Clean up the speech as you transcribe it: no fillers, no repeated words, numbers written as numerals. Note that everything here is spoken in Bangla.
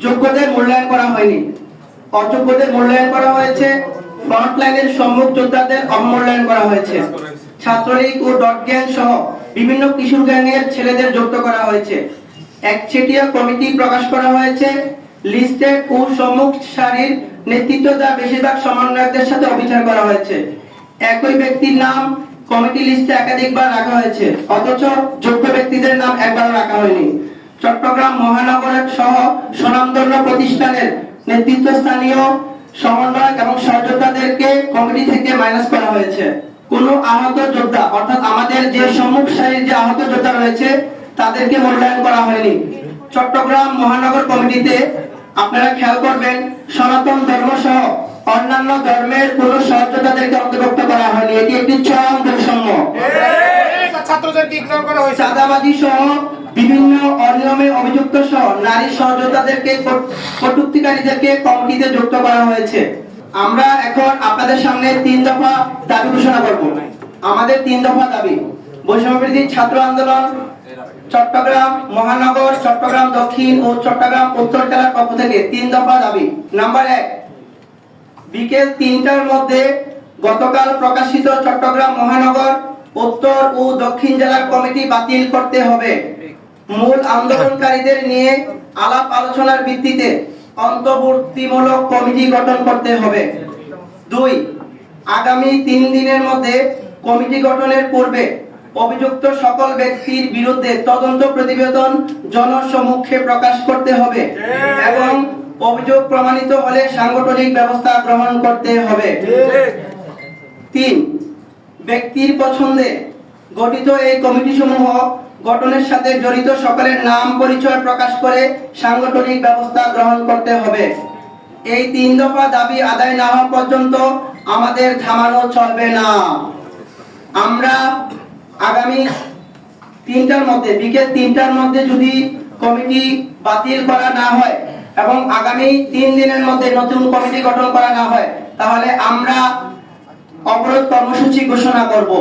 যোগ্যদের মূল্যায়ন করা হয়নি। অযোগ্যদের মূল্যায়ন করা হয়েছে। ফ্রন্টলাইনের সম্মুখ যোদ্ধাদের অবমূল্যায়ন করা হয়েছে। ছাত্রলীগ ও ডট গ্যাং সহ বিভিন্ন কিশোর গ্যাংয়ের ছেলেদের যুক্ত করা হয়েছে। একচেটিয়া কমিটি প্রকাশ করা হয়েছে। লিস্টেড ও সম্মুখ সারির নেতৃত্ব দেওয়া বেশিরভাগ সমন্বয়কদের সাথে অবিচার করা হয়েছে। একই ব্যক্তির নাম কমিটি লিস্টে একাধিকবার রাখা হয়েছে, অথচ যোগ্য ব্যক্তিদের নাম একবারও রাখা হয়নি। চট্টগ্রাম মহানগরের সহ স্বনামধন্য প্রতিষ্ঠানের নেতৃত্বস্থানীয় সমন্বয়ক এবং সহযোদ্ধাদেরকে কমিটি থেকে মাইনাস করা হয়েছে। কোনো আহত যোদ্ধা অর্থাৎ আমাদের যে সম্মুখ সারির যে আহত যোদ্ধা রয়েছে তাদেরকে মূল্যায়ন করা হয়নি। চট্টগ্রাম মহানগর কমিটিতে আপনারা খেয়াল করবেন, সনাতন ধর্ম সহ অন্যান্য ধর্মের কোন সহযোদ্ধাদেরকে অন্তর্ভুক্ত করা হয়নি। এটি একটি চরম বৈষম্য। ছাত্রদেরকে ইগনোর করা হয়েছে। চাঁদাবাজি সহ বিভিন্ন অনিয়মে অভিযুক্ত সহ নারী সহযোদ্ধাদেরকে, কটূক্তিকারীদেরকে কমিটিতে যুক্ত করা হয়েছে। আমরা এখন আপনাদের সামনে 3 দফা দাবি ঘোষণা করব। আমাদের 3 দফা দাবি: বৈষম্যবিরোধী ছাত্র আন্দোলন চট্টগ্রাম মহানগর, চট্টগ্রাম দক্ষিণ ও চট্টগ্রাম উত্তর জেলার পক্ষ থেকে 3 দফা দাবি। নাম্বার 1, বিকেল 3টার মধ্যে গতকাল প্রকাশিত চট্টগ্রাম মহানগর, উত্তর ও দক্ষিণ জেলার কমিটি বাতিল করতে হবে। মূল আন্দোলনকারীদের নিয়ে আলাপ আলোচনার ভিত্তিতে অন্তর্বর্তীমূলক কমিটি গঠন করতে হবে। 2, আগামী 3 দিনের মধ্যে কমিটি গঠনের পূর্বে অভিযুক্ত সকল ব্যক্তির বিরুদ্ধে তদন্ত প্রতিবেদন জনসমক্ষে প্রকাশ করতে হবে এবং অভিযোগ প্রমাণিত হলে সাংগঠনিক ব্যবস্থা গ্রহণ করতে হবে। 3, ব্যক্তির পছন্দে গঠিত এই কমিটি সমূহ গঠনের সাথে জড়িত সকলের নাম পরিচয় প্রকাশ করে সাংগঠনিক ব্যবস্থা গ্রহণ করতে হবে। এই 3 দফা দাবি আদায় না হওয়া পর্যন্ত আমাদের থামানো চলবে না। আমরা আগামী 3টার মধ্যে, বিকেল 3টার মধ্যে যদি কমিটি বাতিল করা না হয় এবং আগামী 3 দিনের মধ্যে নতুন কমিটি গঠন করা না হয়, তাহলে আমরা অবরোধ কর্মসূচি ঘোষণা করব।